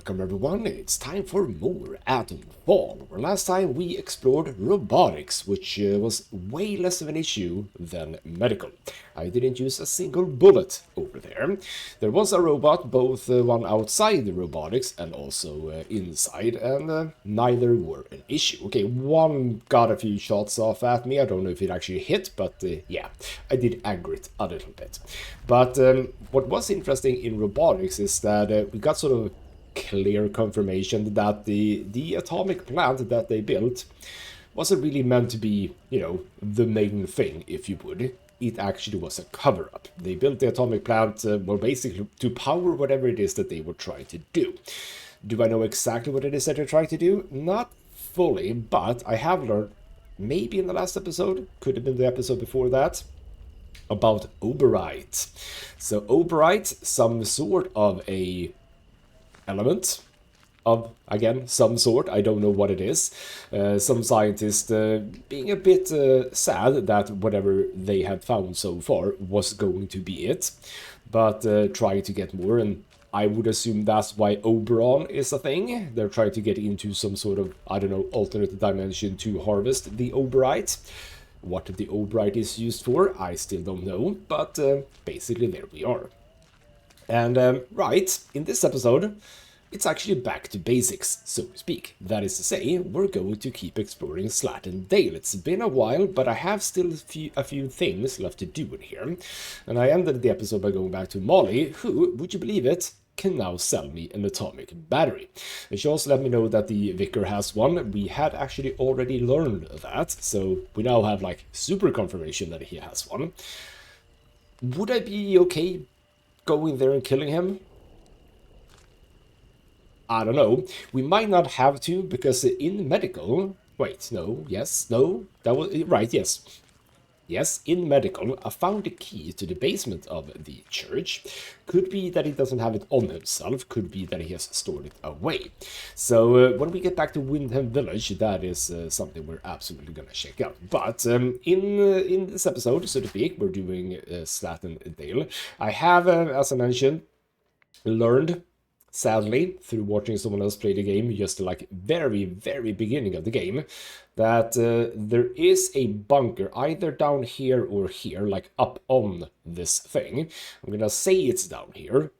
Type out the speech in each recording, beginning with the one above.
Welcome everyone, it's time for more Atomfall, where last time we explored robotics, which was way less of an issue than medical. I didn't use a single bullet over there. There was a robot, both one outside the robotics and also inside, and neither were an issue. Okay, one got a few shots off at me, I don't know if it actually hit, but yeah, I did aggro it a little bit. But what was interesting in robotics is that we got sort of clear confirmation that the atomic plant that they built wasn't really meant to be, you know, the main thing, if you would. It actually was a cover-up. They built the atomic plant, well, basically to power whatever it is that they were trying to do. Do I know exactly what it is that they're trying to do? Not fully, but I have learned, maybe in the last episode, could have been the episode before that, about Oberite. So Oberite, some sort of a element of, again, some sort, I don't know what it is. Some scientists being a bit sad that whatever they had found so far was going to be it, but trying to get more, and I would assume that's why Oberon is a thing. They're trying to get into some sort of, I don't know, alternate dimension to harvest the Oberite. What the Oberite is used for, I still don't know, but basically there we are. And right, in this episode, it's actually back to basics, so to speak. That is to say, we're going to keep exploring Slatten Dale. It's been a while, but I have still a few things left to do in here. And I ended the episode by going back to Molly, who, would you believe it, can now sell me an atomic battery. And she also let me know that the vicar has one. We had actually already learned that, so we now have like super confirmation that he has one. Would I be okay going there and killing him? I don't know. We might not have to, because in medical... Wait, no, yes, no, that was... Right, yes. Yes, in medical, I found a key to the basement of the church. Could be that he doesn't have it on himself, could be that he has stored it away. So when we get back to Windham Village, that is something we're absolutely gonna check out. But in this episode, so to speak, we're doing Slatten Dale. I have, as I mentioned, learned, sadly, through watching someone else play the game, just like very, very beginning of the game, that there is a bunker either down here or here, like up on this thing. I'm gonna say it's down here,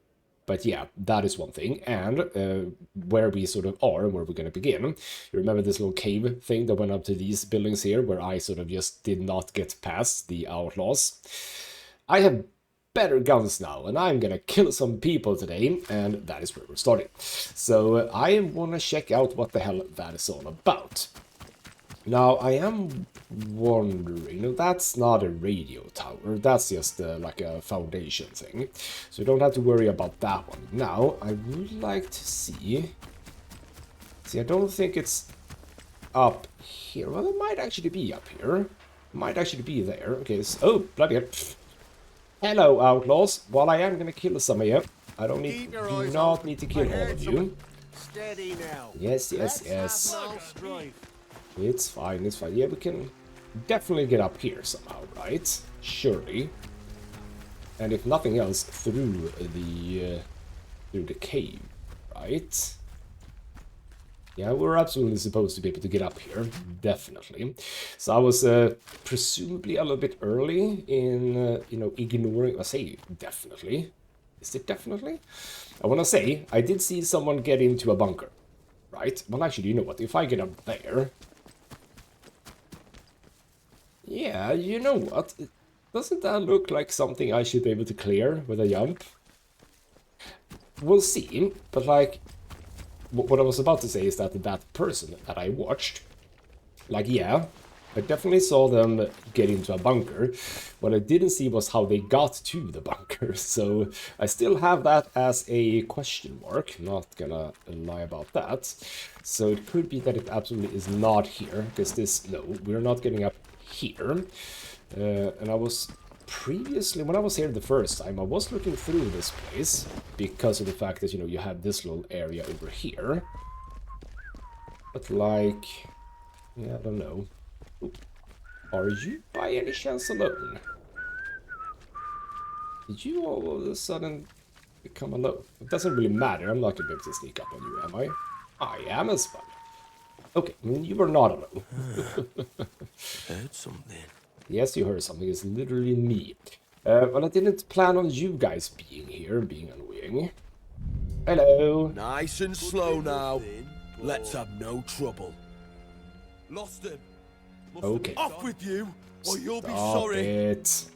but yeah, that is one thing. And where we sort of are and where we're gonna begin. You remember this little cave thing that went up to these buildings here, where I sort of just did not get past the outlaws? I have better guns now, and I'm gonna kill some people today, and that is where we're starting. So I wanna check out what the hell that is all about. Now, I am wondering, no, that's not a radio tower, that's just like a foundation thing, so you don't have to worry about that one. Now, I would like to see, I don't think it's up here. Well, it might actually be up here, might actually be there. Okay, so, oh, bloody hell. Hello, outlaws. While I am gonna kill some of you, I do not need to kill all of you. Steady now. Yes. It's fine, it's fine. Yeah, we can definitely get up here somehow, right? Surely. And if nothing else, through the cave, right? Yeah, we're absolutely supposed to be able to get up here, definitely. So I was presumably a little bit early in, you know, ignoring... I say definitely. Is it definitely? I want to say, I did see someone get into a bunker, right? Well, actually, you know what? If I get up there... Yeah, you know what? Doesn't that look like something I should be able to clear with a jump? We'll see, but like... What I was about to say is that that person that I watched, like, yeah, I definitely saw them get into a bunker. What I didn't see was how they got to the bunker, so I still have that as a question mark, not gonna lie about that. So it could be that it absolutely is not here, because this, no, we're not getting up here. And I was... Previously, when I was here the first time, I was looking through this place because of the fact that, you know, you have this little area over here. But like, yeah, I don't know. Are you by any chance alone? Did you all of a sudden Come alone. It doesn't really matter. I'm not going to be able to sneak up on you, am I? I am as well. Okay, you are not alone. Heard something. Yes, you heard something. It's literally me. Well, I didn't plan on you guys being here, being annoying. Hello. Nice and slow now. Let's have no trouble. Lost him. Okay. Off with you, or you'll be Stop sorry. it.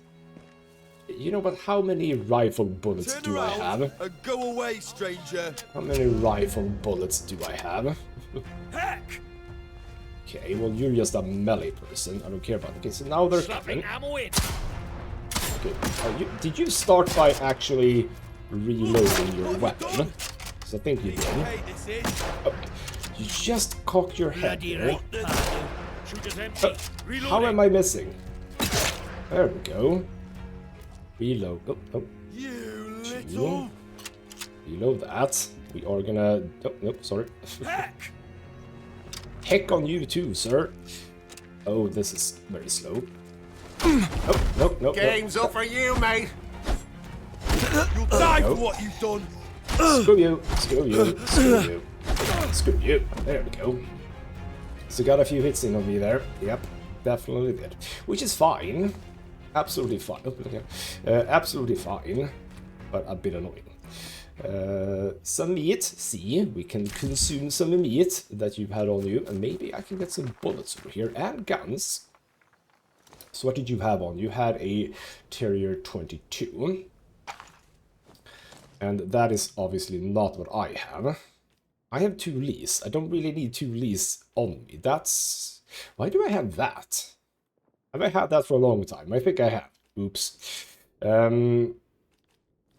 You know what? How many rifle bullets Turn do I around have? and go away, stranger. How many rifle bullets do I have? Heck! Okay, well, you're just a melee person. I don't care about it. Okay, so now they're coming. Ammo in. Okay. Did you start by actually reloading your weapon? Because I think you did. Oh, you just cocked your head here. How am I missing? There we go. Reload. Oh, oh. You little. Reload that. We are gonna... Oh, nope, sorry. Heck! Heck on you too, sir. Oh, this is very slow. Oh, nope, nope. Game's up for you, mate. You'll die for what you've done. Screw you, screw you, screw you. Screw you. There we go. So got a few hits in on me there. Yep, definitely did. Which is fine. Absolutely fine. Oh, look here. Absolutely fine. But a bit annoying. Some meat. See, we can consume some meat that you've had on you. And maybe I can get some bullets over here. And guns. So what did you have on? You had a Terrier 22. And that is obviously not what I have. I have 2 Lees. I don't really need 2 Lees on me. That's... Why do I have that? Have I had that for a long time? I think I have. Oops.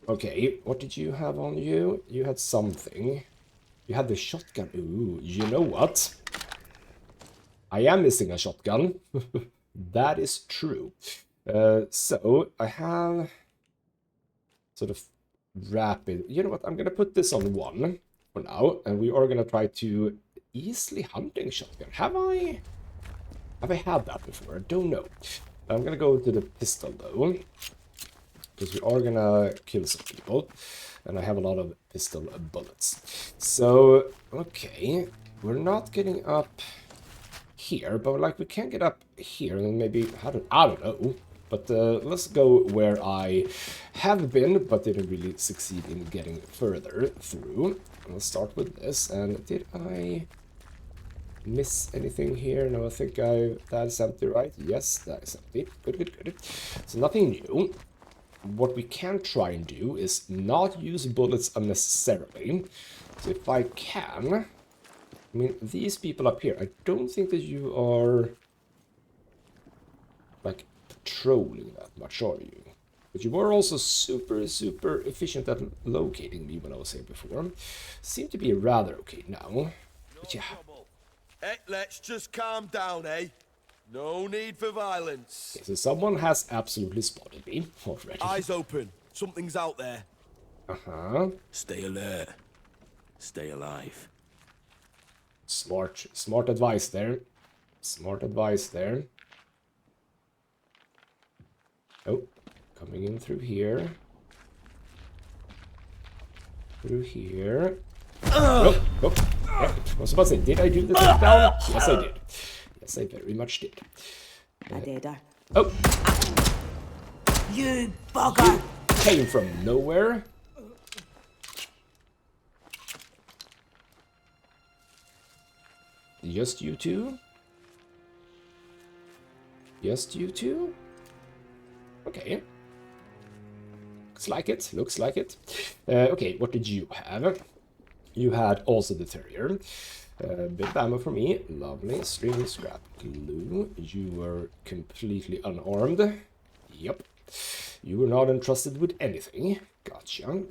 Okay, what did you have on you? You had something. You had the shotgun. Ooh, you know what? I am missing a shotgun. That is true. So, I have... sort of rapid... You know what? I'm going to put this on 1 for now. And we are going to try to... Easily hunting shotgun. Have I had that before? I don't know. I'm going to go to the pistol, though. Because we are going to kill some people. And I have a lot of pistol bullets. So, okay. We're not getting up here. But, like, we can get up here. And maybe... I don't know. But let's go where I have been, but didn't really succeed in getting further through. Let's start with this. And did I miss anything here? No, I think that is empty, right? Yes, that is empty. Good, good, good. So nothing new. What we can try and do is not use bullets unnecessarily. So if I can... I mean, these people up here, I don't think that you are... like... patrolling that much, are you? But you were also super, super efficient at locating me when I was here before. Seem to be rather okay now. But yeah. Hey, let's just calm down, eh? No need for violence. Okay, so someone has absolutely spotted me already. Eyes open. Something's out there. Uh-huh. Stay alert. Stay alive. Smart advice there. Smart advice there. Oh, coming in through here. Through here. Oh, oh. Yeah, I was about to say, did I do the takedown? Yes, I did. Yes, I very much did. I did. Oh, You bugger! came from nowhere. Just you two? Just you two? Okay. Looks like it. Looks like it. Okay, what did you have? You had also the Terrier. Bit of ammo for me. Lovely. String, scrap, glue. You were completely unarmed. Yep. You were not entrusted with anything. Gotcha.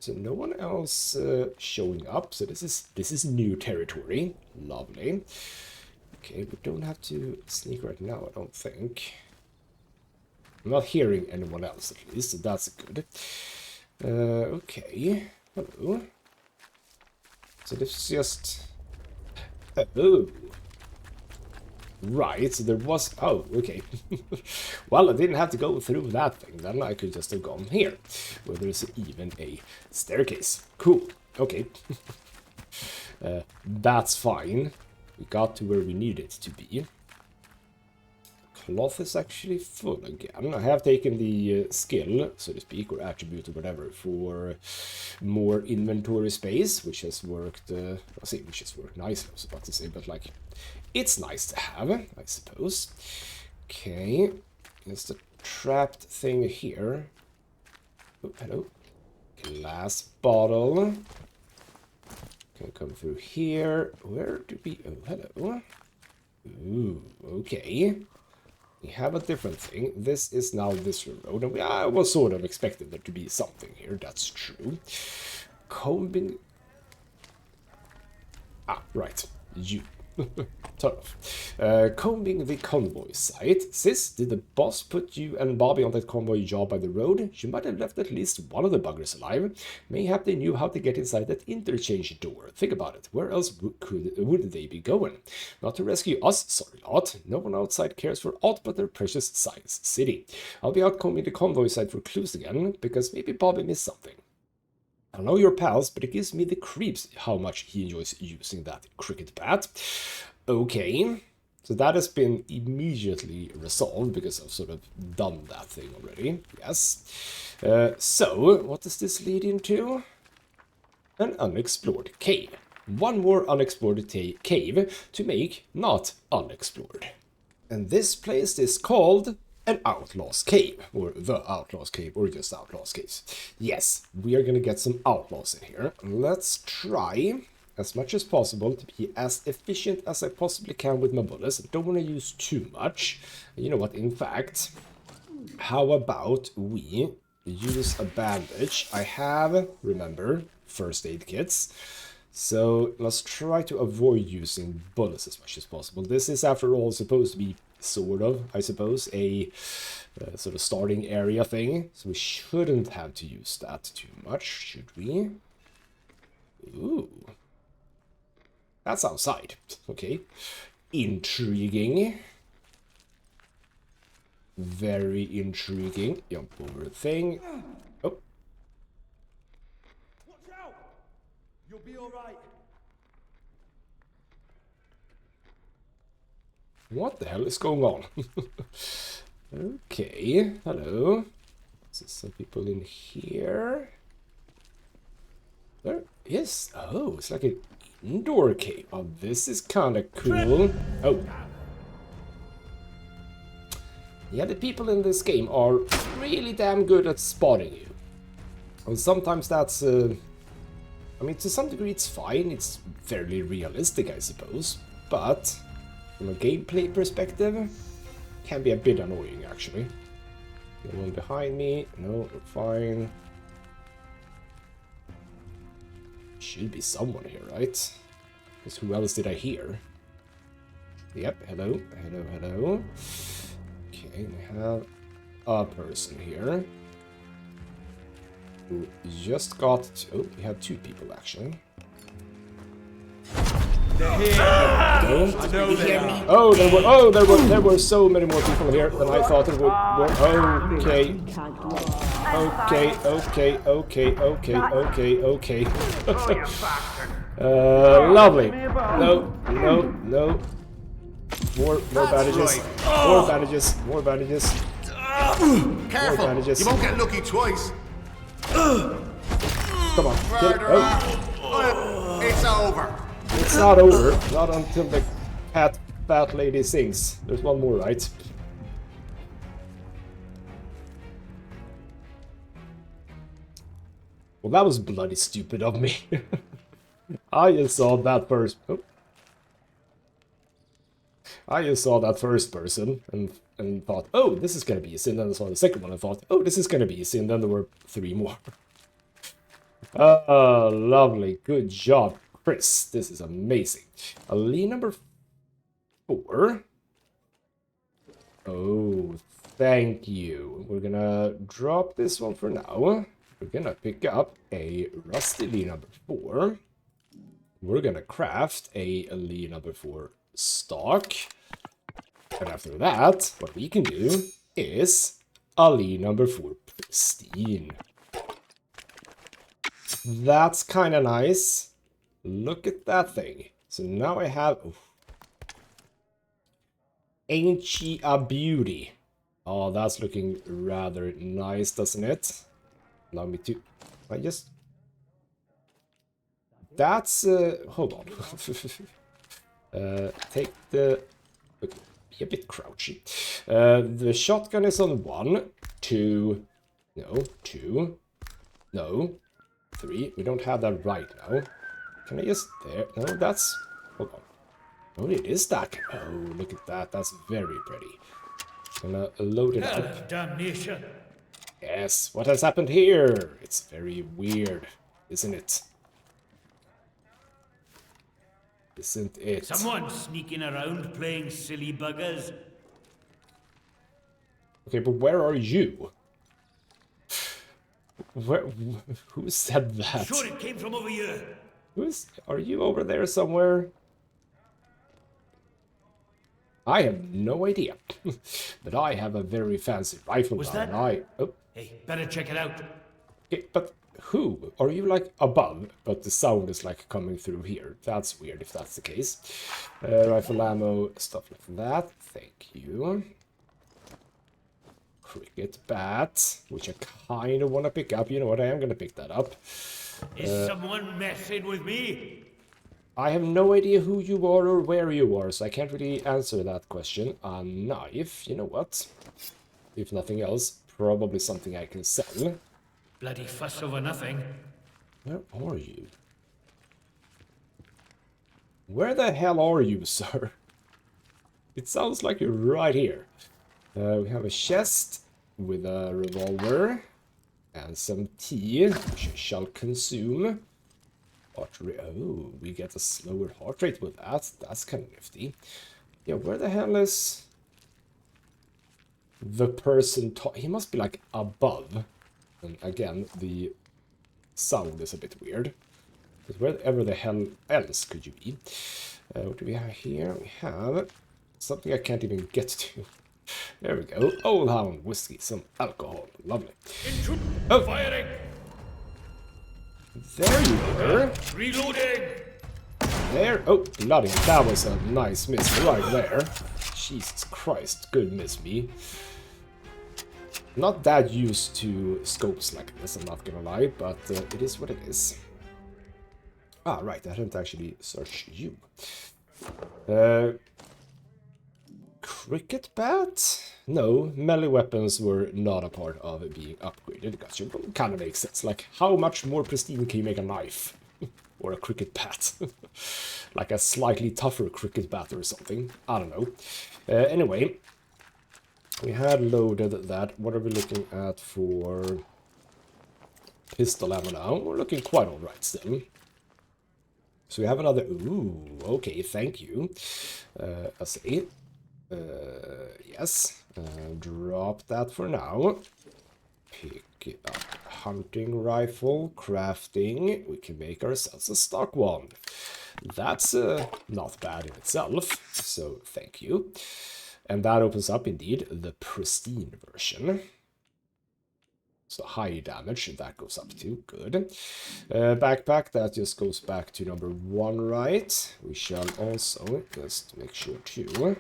So no one else showing up. So this is new territory. Lovely. Okay, we don't have to sneak right now, I don't think. I'm not hearing anyone else at least, so that's good. Okay. Hello. So this is just... Oh. Right, so there was... Oh, okay. Well, I didn't have to go through that thing. Then I could just have gone here, where there's even a staircase. Cool. Okay. That's fine. We got to where we needed to be. Cloth is actually full again. I have taken the skill, so to speak, or attribute or whatever, for more inventory space, which has worked, which has worked nicely, I was about to say, but like, it's nice to have, I suppose. Okay, there's the trapped thing here. Oh, hello. Glass bottle. Can come through here. Where do we... Oh, hello. Ooh, okay. We have a different thing. This is now this road, and I was sort of expecting there to be something here, that's true. Combing... Ah, right. You. Turn off. Combing the convoy site. Sis, did the boss put you and Bobby on that convoy job by the road? She might have left at least one of the buggers alive. Mayhap they knew how to get inside that interchange door. Think about it. Where else would they be going? Not to rescue us, sorry lot. No one outside cares for aught but their precious Science City. I'll be out combing the convoy site for clues again, because maybe Bobby missed something. I know you're pals, but it gives me the creeps how much he enjoys using that cricket bat. Okay, so that has been immediately resolved because I've sort of done that thing already. Yes. So, what does this lead into? An unexplored cave. One more unexplored cave to make not unexplored. And this place is called... An Outlaw's Cave, or the Outlaw's Cave, or just Outlaw's Cave. Yes, we are gonna get some outlaws in here. Let's try, as much as possible, to be as efficient as I possibly can with my bullets. I don't want to use too much. You know what, in fact, how about we use a bandage? I have, remember, first aid kits. So let's try to avoid using bullets as much as possible. This is, after all, supposed to be sort of, I suppose, a sort of starting area thing. So we shouldn't have to use that too much, should we? Ooh. That's outside. Okay. Intriguing. Very intriguing. Jump over the thing. Oh. Watch out! You'll be alright. What the hell is going on? Okay, hello. Is some people in here? There is. Oh, it's like an indoor cave. Oh, this is kind of cool. Oh. Yeah, the people in this game are really damn good at spotting you. And sometimes that's... I mean, to some degree it's fine. It's fairly realistic, I suppose. But... from a gameplay perspective, can be a bit annoying, actually. No one behind me. No, we're fine. Should be someone here, right? Because who else did I hear? Yep, hello, hello, hello. Okay, we have a person here. Who just got to... Oh, we have two people, actually. There were so many more people here than I thought there were. Okay. Lovely. No. More bandages. More bandages. Careful, bandages. you won't get lucky twice. Come on. It's over. It's not over. Not until the fat lady sings. There's one more, right? Well, that was bloody stupid of me. I just saw that first... Oh. I just saw that first person and thought, oh, this is gonna be easy. And then I saw the second one and thought, oh, this is gonna be easy. And then there were three more. Oh, lovely. Good job, Chris. This is amazing. Lead number 4. Oh, thank you. We're gonna drop this one for now. We're gonna pick up a rusty lead number 4. We're gonna craft a lead number 4 stock. And after that, what we can do is Ali number 4, pristine. That's kind of nice. Look at that thing. So now I have... Oh, ain't she a beauty? Oh, that's looking rather nice, doesn't it? Allow me to... I just... That's... hold on. Take the... Okay, be a bit crouchy. The shotgun is on 1, 2... No, 2... No... 3. We don't have that right now. Can I just... There. No, that's... Hold on. Oh, it is that. Oh, look at that. That's very pretty. Gonna load it up. Damnation. Yes, what has happened here? It's very weird, isn't it? Isn't it? Someone sneaking around playing silly buggers. Okay, but where are you? Where? Who said that? Sure, it came from over here. Are you over there somewhere? I have no idea. But I have a very fancy rifle Was now, that- and I... Oh, Hey, better check it out. okay, but who? Are you, like, above, but the sound is, like, coming through here? That's weird if that's the case. Rifle ammo, stuff like that. Thank you. Cricket bat, which I kind of want to pick up. You know what? I am going to pick that up. Is someone messing with me? I have no idea who you are or where you are, so I can't really answer that question. A knife, you know what? If nothing else, probably something I can sell. Bloody fuss over nothing. Where are you? Where the hell are you, sir? It sounds like you're right here. We have a chest with a revolver and some tea, which I shall consume. Heart rate. Oh, we get a slower heart rate with that. That's kind of nifty. Yeah, where the hell is the person? He must be like above. And again, the sound is a bit weird. But wherever the hell else could you be? What do we have here? We have something I can't even get to. There we go. Old Hound whiskey, some alcohol. Lovely. Oh, firing! There you were. Reloading! There. Oh, bloody. That was a nice miss right there. Jesus Christ. Good miss, me. Not that used to scopes like this, I'm not gonna lie, but it is what it is. Ah, right. I didn't actually search you. Cricket bat? No, melee weapons were not a part of it being upgraded. Gotcha. Kind of makes sense. Like, how much more pristine can you make a knife? Or a cricket bat? Like a slightly tougher cricket bat or something. I don't know. Anyway, we had loaded that. What are we looking at for pistol ammo now? We're looking quite alright still. So we have another... Ooh, okay, thank you. I see. Yes. Drop that for now. Pick it up. Hunting rifle. Crafting. We can make ourselves a stock one. That's not bad in itself. So, thank you. And that opens up, indeed, the pristine version. So high damage, that goes up to. Good. Backpack, that just goes back to number 1, right? We shall also just make sure to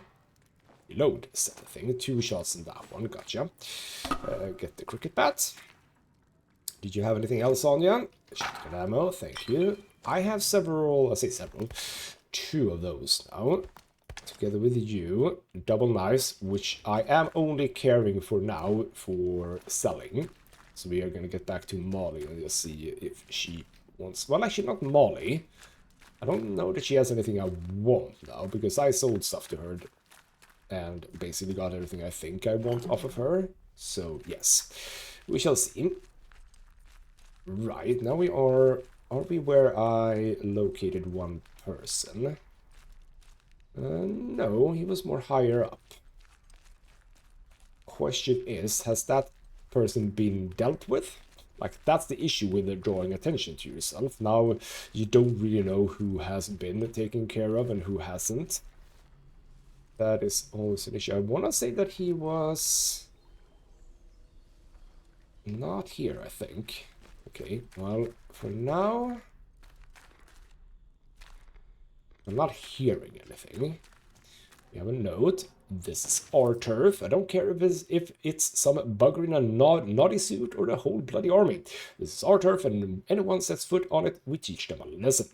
reload, set the thing. 2 shots in that one, gotcha. Get the cricket bat. Did you have anything else on you? Shotgun ammo, thank you. I have several, I say several, 2 of those now. Together with you, double knives, which I am only carrying for now for selling. So we are going to get back to Molly and just see if she wants... Well, actually not Molly. I don't know that she has anything I want now, because I sold stuff to her and basically got everything I think I want off of her. So, yes. We shall see. Right, now we are... Are we where I located one person? No, he was more higher up. Question is, has that person been dealt with? Like, that's the issue with drawing attention to yourself. Now, you don't really know who has been taken care of and who hasn't. That is always an issue. I want to say that he was not here, I think. Okay, well, for now, I'm not hearing anything. We have a note. This is our turf. I don't care if it's some bugger in a naughty suit or the whole bloody army. This is our turf, and anyone sets foot on it, we teach them a lesson.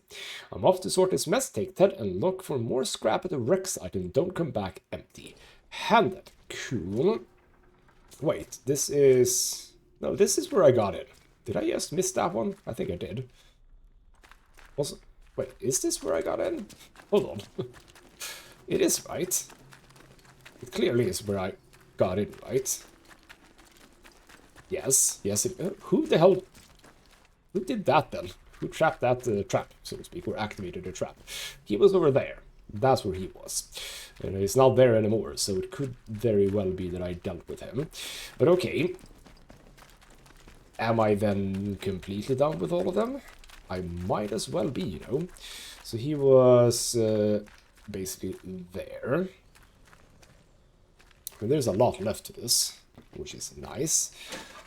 I'm off to sort this mess, take Ted, and look for more scrap at the wreck site, and don't come back empty-handed. Cool. Wait, this is... No, this is where I got it. Did I just miss that one? I think I did. Also, wait, is this where I got in? Hold on. It is, right? It clearly is where I got it, right? Yes, yes. Who the hell... Who did that then? Who trapped that trap, so to speak, or activated the trap? He was over there. That's where he was. And he's not there anymore, so it could very well be that I dealt with him. But okay. Am I then completely done with all of them? I might as well be, you know. So he was basically there. And there's a lot left to this, which is nice.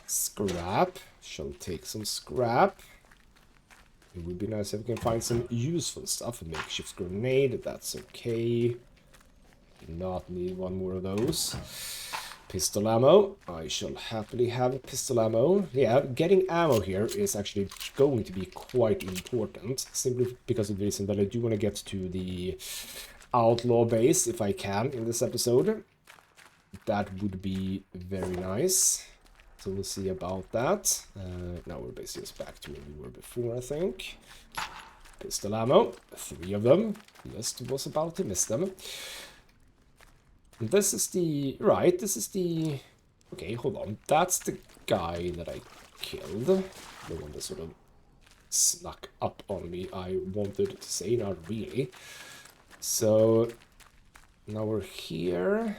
Scrap. Shall take some scrap. It would be nice if we can find some useful stuff. A makeshift grenade, that's okay. Do not need one more of those. Pistol ammo. I shall happily have pistol ammo. Yeah, getting ammo here is actually going to be quite important. Simply because of the reason that I do want to get to the outlaw base, if I can, in this episode. That would be very nice. So we'll see about that. Now we're basically just back to where we were before, I think. Pistol ammo. 3 of them. Just was about to miss them. And this is the... Right, this is the... Okay, hold on. That's the guy that I killed. The one that sort of snuck up on me, I wanted to say. Not really. So... Now we're here.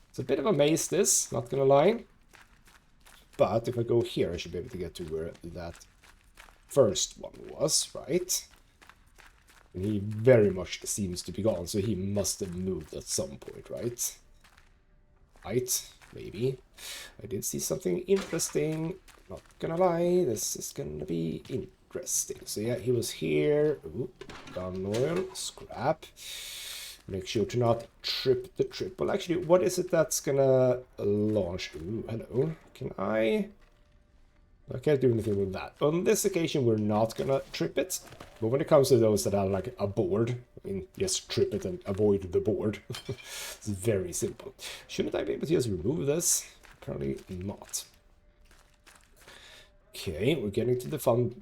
It's a bit of a maze, this, not gonna lie. But if I go here, I should be able to get to where that first one was, right? And he very much seems to be gone, so he must have moved at some point, right? Right? Maybe. I did see something interesting. Not gonna lie, this is gonna be interesting. So yeah, he was here. Ooh, gun oil, scrap. Make sure to not trip the trip. Well, actually, what is it that's gonna launch? Ooh, hello. Can I can't do anything with that. On this occasion, we're not gonna trip it. But when it comes to those that are like a board, I mean, just trip it and avoid the board. It's very simple. Shouldn't I be able to just remove this? Apparently not. Okay, we're getting to the fun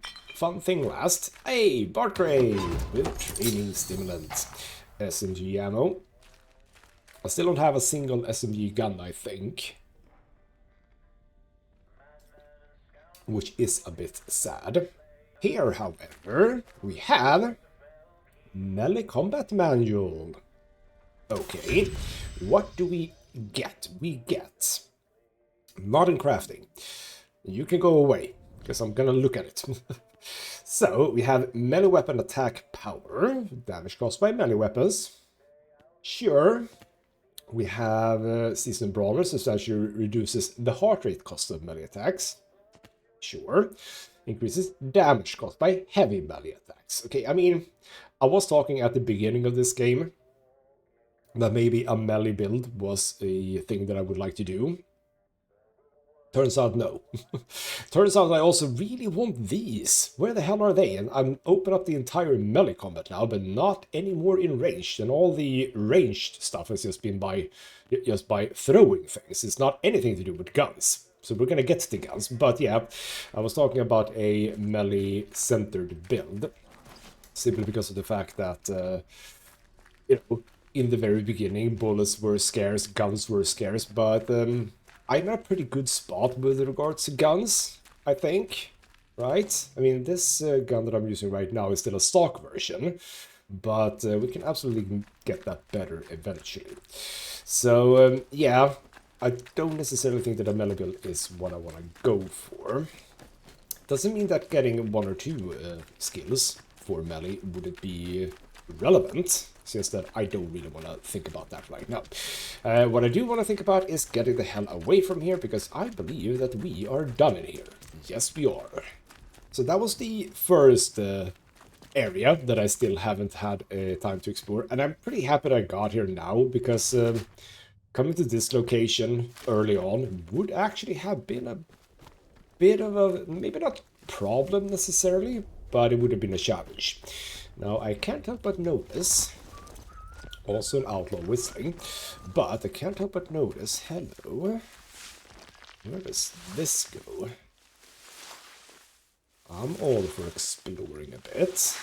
thing last. Hey, Bart Crate with training stimulant. SMG ammo. I still don't have a single SMG gun, I think. Which is a bit sad. Here, however, we have Melee Combat Manual. Okay, what do we get? We get Modern Crafting. You can go away, because I'm gonna look at it. So, we have melee weapon attack power, damage caused by melee weapons. Sure. We have Seasoned Brawler, substantially reduces the heart rate cost of melee attacks. Sure. Increases damage caused by heavy melee attacks. Okay, I mean, I was talking at the beginning of this game that maybe a melee build was a thing that I would like to do. Turns out no. Turns out I also really want these. Where the hell are they? And I'm open up the entire melee combat now, but not anymore in ranged. And all the ranged stuff has just been by throwing things. It's not anything to do with guns. So we're gonna get to the guns. But yeah, I was talking about a melee-centered build. Simply because of the fact that, you know, in the very beginning, bullets were scarce, guns were scarce, but I'm in a pretty good spot with regards to guns, I think, right? I mean, this gun that I'm using right now is still a stock version, but we can absolutely get that better eventually. So, yeah, I don't necessarily think that a melee build is what I want to go for. Doesn't mean that getting 1 or 2 skills for melee wouldn't be relevant. It's just that I don't really want to think about that right now. What I do want to think about is getting the hell away from here, because I believe that we are done in here. Yes, we are. So that was the first area that I still haven't had time to explore, and I'm pretty happy that I got here now, because coming to this location early on would actually have been a bit of a, maybe not problem necessarily, but it would have been a challenge. Now, I can't help but notice, also an outlaw whistling, but I can't help but notice, hello, where does this go? I'm all for exploring a bit.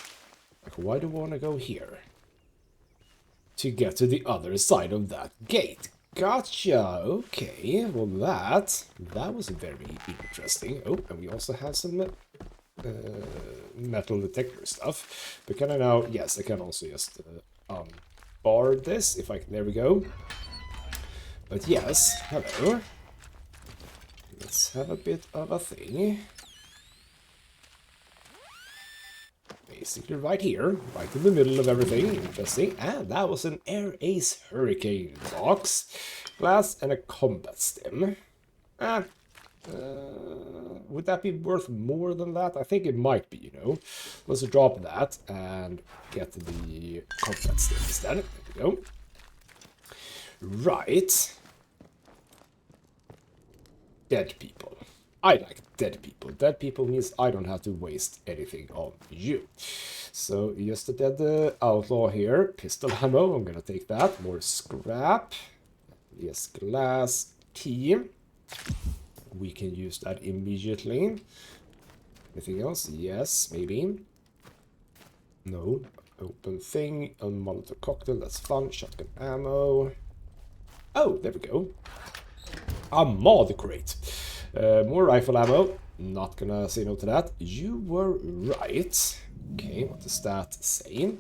Like, why do I want to go here? To get to the other side of that gate. Gotcha, okay, well that was very interesting. Oh, and we also have some metal detector stuff. But can I now, yes, I can also just bar this, if I can, there we go. But yes, hello. Let's have a bit of a thing. Basically right here, right in the middle of everything. Interesting. And that was an Air Ace Hurricane box, glass, and a combat stem. Would that be worth more than that? I think it might be, you know. Let's drop that and get the combat stem instead. There we go. Right. Dead people. I like dead people. Dead people means I don't have to waste anything on you. So, just a dead outlaw here. Pistol ammo, I'm gonna take that. More scrap. Yes, glass key. We can use that immediately. Anything else? Yes, maybe. No. Open thing. A Molotov cocktail, that's fun. Shotgun ammo. Oh, there we go. A mod crate. More rifle ammo. Not gonna say no to that. You were right. Okay, what does that say?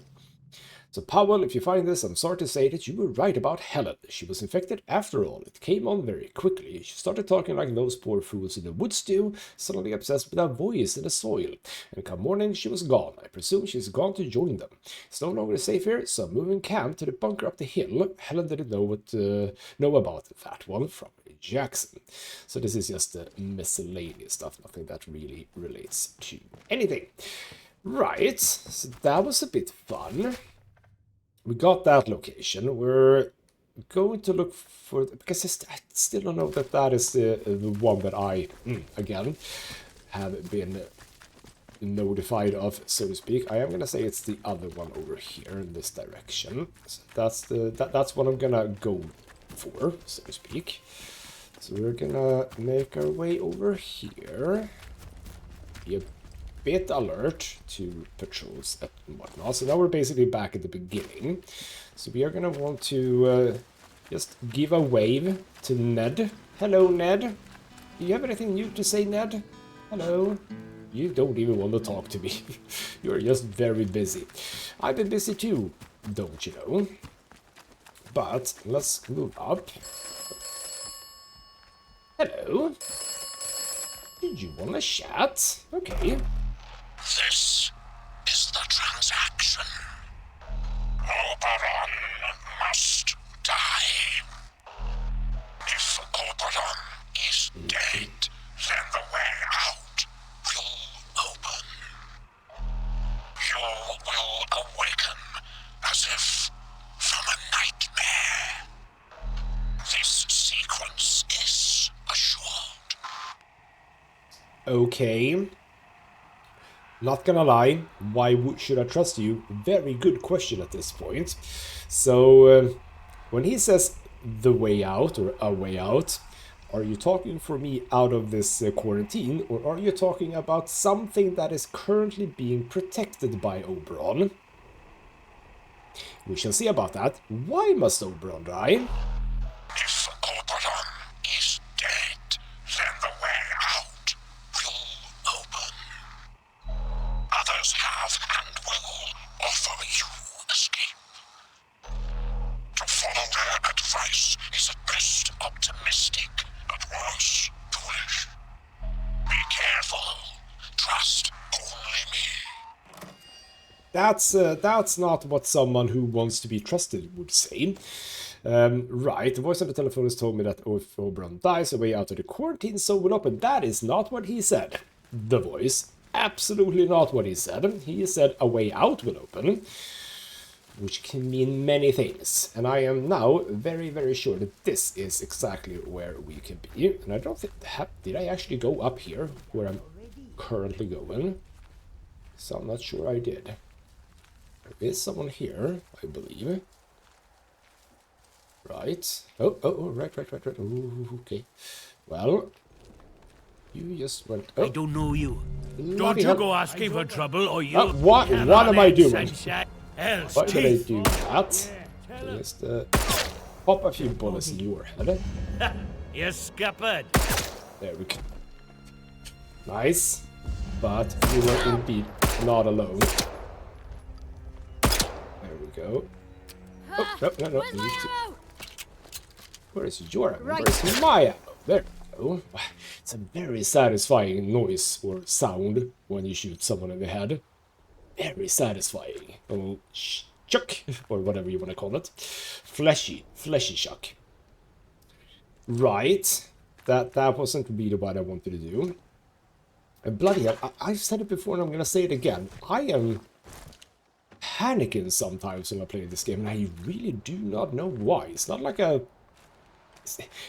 So, Powell, if you find this, I'm sorry to say that you were right about Helen. She was infected after all. It came on very quickly. She started talking like those poor fools in the woods do, suddenly obsessed with that voice in the soil. And come morning, she was gone. I presume she's gone to join them. It's no longer safe here, so I'm moving camp to the bunker up the hill. Helen didn't know about that one from Jackson. So this is just miscellaneous stuff, nothing that really relates to anything. Right, so that was a bit fun. We got that location. We're going to look for, because I still don't know that that is the one that I, again, have been notified of, so to speak. I am going to say it's the other one over here in this direction. So that's what I'm going to go for, so to speak. So we're going to make our way over here. Be a bit alert to patrols and whatnot. So now we're basically back at the beginning. So we are going to want to just give a wave to Ned. Hello, Ned. Do you have anything new to say, Ned? Hello. You don't even want to talk to me. You're just very busy. I've been busy too, don't you know? But let's move up. Hello. Did you want to chat? Okay. This is the transaction. Oberon must die. If Oberon is dead, then the way out will open. You will awaken as if from a nightmare. This sequence is assured. Okay. Not gonna lie, why should I trust you? Very good question at this point. So, when he says the way out, or a way out, are you talking for me out of this quarantine, or are you talking about something that is currently being protected by Oberon? We shall see about that. Why must Oberon die? If Oberon is dead, then the way out will open. Others have and will offer you escape. To follow their advice is at best optimistic, at worst foolish. Be careful. Trust only me. That's not what someone who wants to be trusted would say. Right, the voice on the telephone has told me that if Oberon dies, a way out of the quarantine zone will open. That is not what he said. The voice. Absolutely not what he said. He said a way out will open, which can mean many things. And I am now very, very sure that this is exactly where we can be. And I don't think... Did I actually go up here, where I'm currently going? So I'm not sure I did. There is someone here, I believe. Right. Oh, right. Ooh, okay. Well, you just went... Oh, I don't know you. Don't bloody you hell. go asking for trouble, or you... What am I doing? Else, Why did I teeth. do that? Just pop a few bullets in your head. You're scuppered. There we go. Nice. But you were indeed not alone. There we go. Oh, no. You need to... Where is your ammo? Where is my ammo? There we go. It's a very satisfying noise or sound when you shoot someone in the head. Very satisfying. Oh, shock, or whatever you want to call it. Fleshy shock. Right. That wasn't really what I wanted to do. And bloody hell, I've said it before and I'm gonna say it again. I am panicking sometimes when I play this game, and I really do not know why. It's not like a...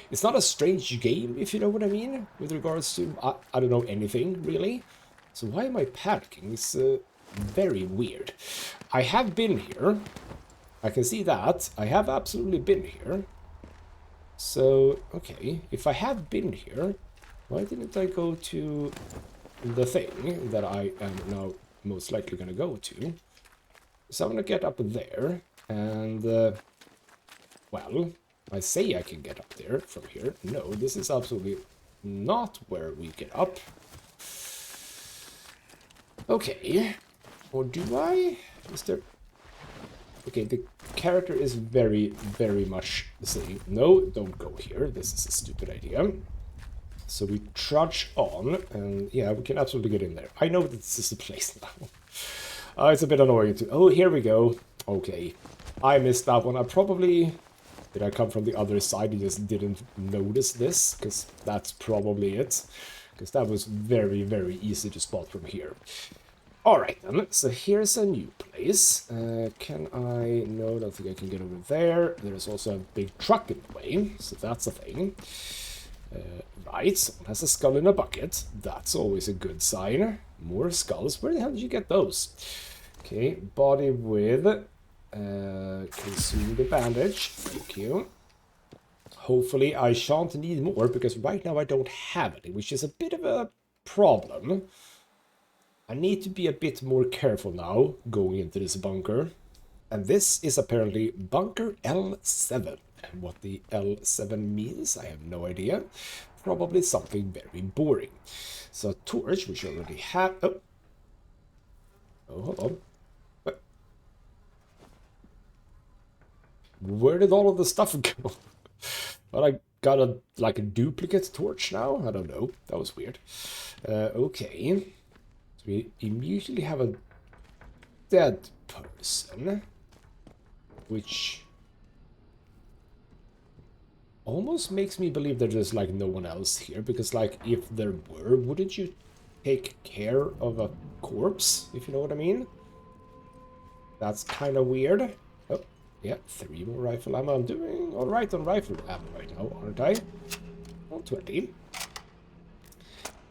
It's not a strange game, if you know what I mean, with regards to, I don't know anything, really. So why am I panicking? It's very weird. I have been here. I can see that. I have absolutely been here. So, okay. If I have been here, why didn't I go to the thing that I am now most likely going to go to? So I'm going to get up there, and, well... I say I can get up there from here. No, this is absolutely not where we get up. Okay. Or do I? Is there... Okay, the character is very, very much saying, no, don't go here. This is a stupid idea. So we trudge on, and yeah, we can absolutely get in there. I know that this is the place now. It's a bit annoying too. Oh, here we go. Okay. I missed that one. I probably... Did I come from the other side and just didn't notice this? Because that's probably it. Because that was very, very easy to spot from here. Alright then, so here's a new place. Can I... No, I don't think I can get over there. There's also a big truck in the way, so that's a thing. Right, someone has a skull in a bucket. That's always a good sign. More skulls. Where the hell did you get those? Okay, body with... consume the bandage. Thank you. Hopefully I shan't need more, because right now I don't have any, which is a bit of a problem. I need to be a bit more careful now going into this bunker. And this is apparently bunker L7. And what the L7 means, I have no idea. Probably something very boring. So a torch, which I already have. Oh, hold on. Where did all of the stuff go? But I got a duplicate torch now? I don't know. That was weird. Okay. So we immediately have a dead person. Which almost makes me believe that there's no one else here. Because if there were, wouldn't you take care of a corpse? If you know what I mean? That's kind of weird. Yeah, 3 more rifle ammo. I'm doing alright on rifle ammo right now, aren't I? On 20.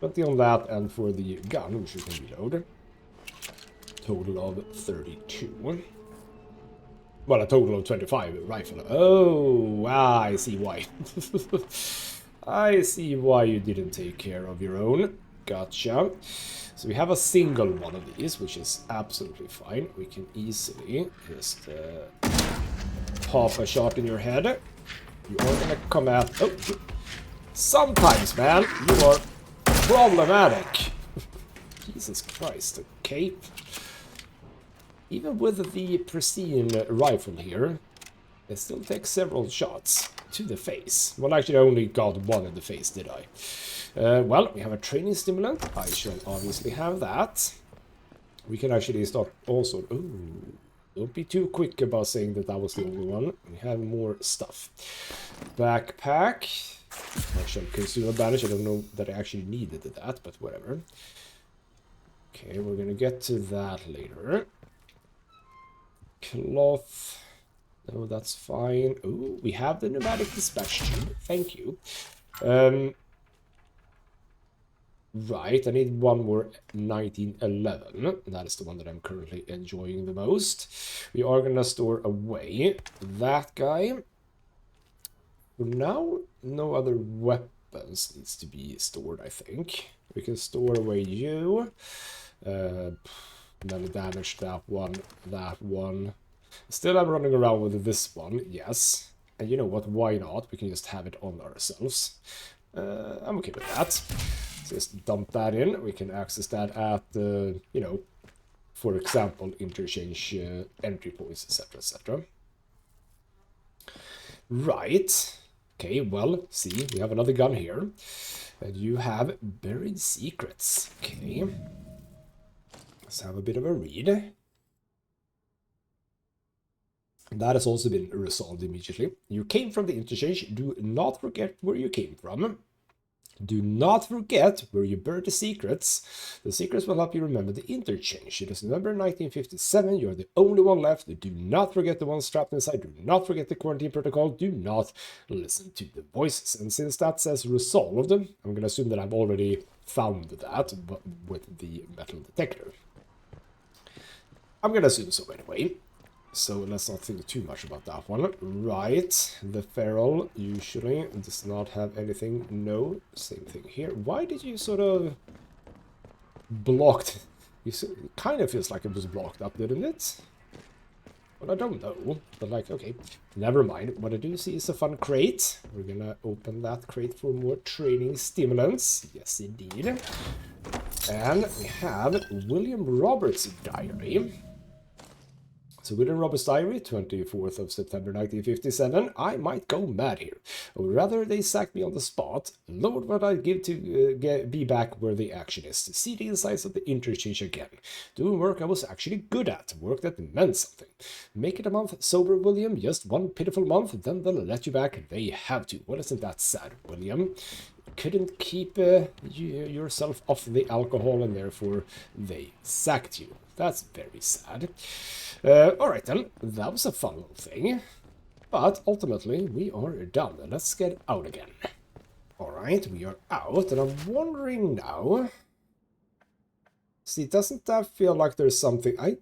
20 on that, and for the gun, which you can reload. Total of 32. Well, a total of 25 rifle. Oh, I see why. I see why you didn't take care of your own. Gotcha. So we have a single one of these, which is absolutely fine. We can easily just... pop a shot in your head. You are gonna come out. Oh, sometimes, man, you are problematic. Jesus Christ. Okay. Even with the pristine rifle here, it still takes several shots to the face. Well, actually, I only got one in the face, did I? Well, we have a training stimulant. I shall obviously have that. We can actually start also... Ooh, don't be too quick about saying that was the only one. We have more stuff. Backpack. Actually, consume a bandage. I don't know that I actually needed that, but whatever. Okay, we're gonna get to that later. Cloth. No, that's fine. Ooh, we have the pneumatic dispatch tube. Thank you. Right, I need one more 1911. That is the one that I'm currently enjoying the most. We are gonna store away that guy. For now, no other weapons needs to be stored, I think. We can store away you. Then damage that one, that one. Still, I'm running around with this one, yes. And you know what, why not? We can just have it on ourselves. I'm okay with that. So just dump that in. We can access that at, you know, for example, interchange entry points, etc., etc. Right. Okay, well, see, we have another gun here. And you have buried secrets. Okay. Let's have a bit of a read. That has also been resolved immediately. You came from the interchange. Do not forget where you came from. Do not forget where you buried the secrets. The secrets will help you remember the interchange. It is November 1957. You are the only one left. Do not forget the one strapped inside. Do not forget the quarantine protocol. Do not listen to the voices. And since that says resolved, I'm going to assume that I've already found that with the metal detector. I'm going to assume so anyway. So let's not think too much about that one. Right, the feral usually does not have anything. No, same thing here. Why did you sort of blocked? It kind of feels like it was blocked up, didn't it? Well, I don't know, but like, okay, never mind. What I do see is a fun crate. We're gonna open that crate for more training stimulants. Yes, indeed. And we have William Roberts' diary. So William Roberts' diary, 24th of September 1957. I might go mad here. Or rather, they sacked me on the spot. Lord, what I'd give to be back where the action is. To see the insides of the interchange again. Doing work I was actually good at. Work that meant something. Make it a month sober, William. Just one pitiful month. Then they'll let you back. They have to. Well, isn't that sad, William? Couldn't keep yourself off the alcohol and therefore they sacked you. That's very sad. Alright then, that was a fun little thing. But ultimately, we are done. Let's get out again. Alright, we are out, and I'm wondering now... See, doesn't that feel like there's something... I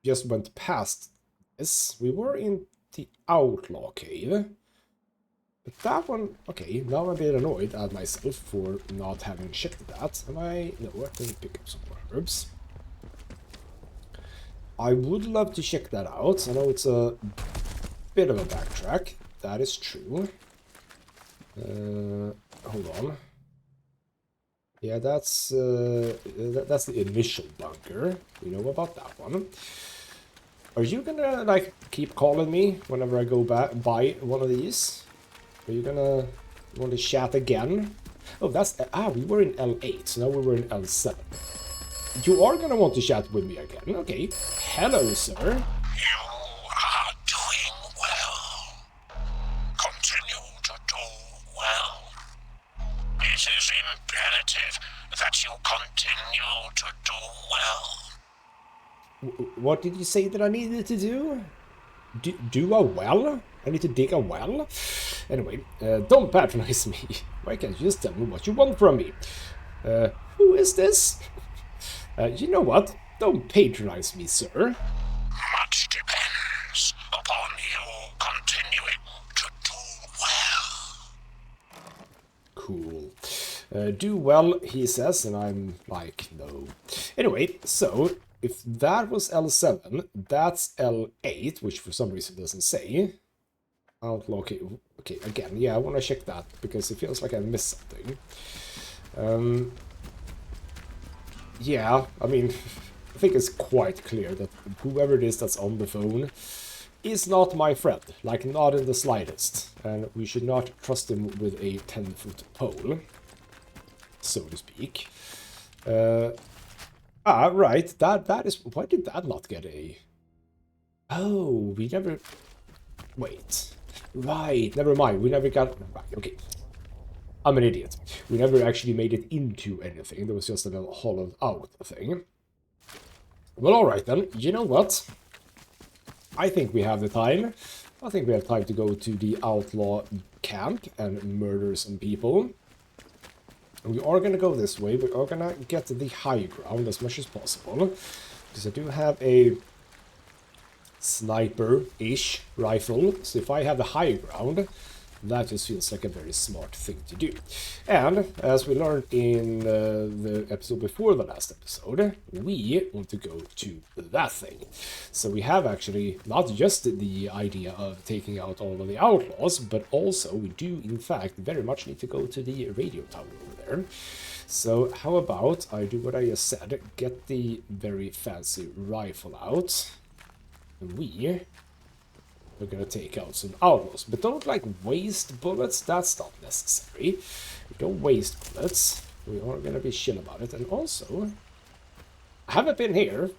just went past this. We were in the Outlaw Cave. But that one... Okay, now I'm a bit annoyed at myself for not having checked that. Am I... No, I can pick up some more herbs. I would love to check that out. I know it's a bit of a backtrack. That is true. Hold on. Yeah, that's the initial bunker. We know about that one. Are you gonna, like, keep calling me whenever I go by one of these? Are you gonna want to chat again? Oh, that's... we were in L8, so now we were in L7. You are gonna want to chat with me again. Okay. Hello, sir. You are doing well. Continue to do well. It is imperative that you continue to do well. What did you say that I needed to do? Do a well? I need to dig a well? Anyway, don't patronize me. Why can't you just tell me what you want from me? Who is this? You know what? Don't patronize me, sir. Much depends upon you continuing to do well. Cool. Do well, he says, and I'm like, no. Anyway, so, if that was L7, that's L8, which for some reason doesn't say. Outlaw, okay, again, yeah, I want to check that, because it feels like I missed something. Yeah, I mean, I think it's quite clear that whoever it is that's on the phone is not my friend, like not in the slightest, and we should not trust him with a 10-foot pole, so to speak. Ah, right. That is... Why did that not get a... Oh, we never... Wait. Right, never mind. We never got... Right, okay. I'm an idiot. We never actually made it into anything. There was just a little hollowed out thing. Well, alright then. You know what? I think we have the time. I think we have time to go to the outlaw camp and murder some people. We are going to go this way. We are going to get the high ground as much as possible. Because I do have a sniper-ish rifle. So if I have the high ground, that just feels like a very smart thing to do. And as we learned in the episode before the last episode, we want to go to that thing. So we have actually not just the idea of taking out all of the outlaws, but also we do in fact very much need to go to the radio tower over there. So how about I do what I just said, get the very fancy rifle out, and we're gonna take out some outlaws, but don't like waste bullets. That's not necessary. We don't waste bullets. We are gonna be chill about it. And also, I haven't been here.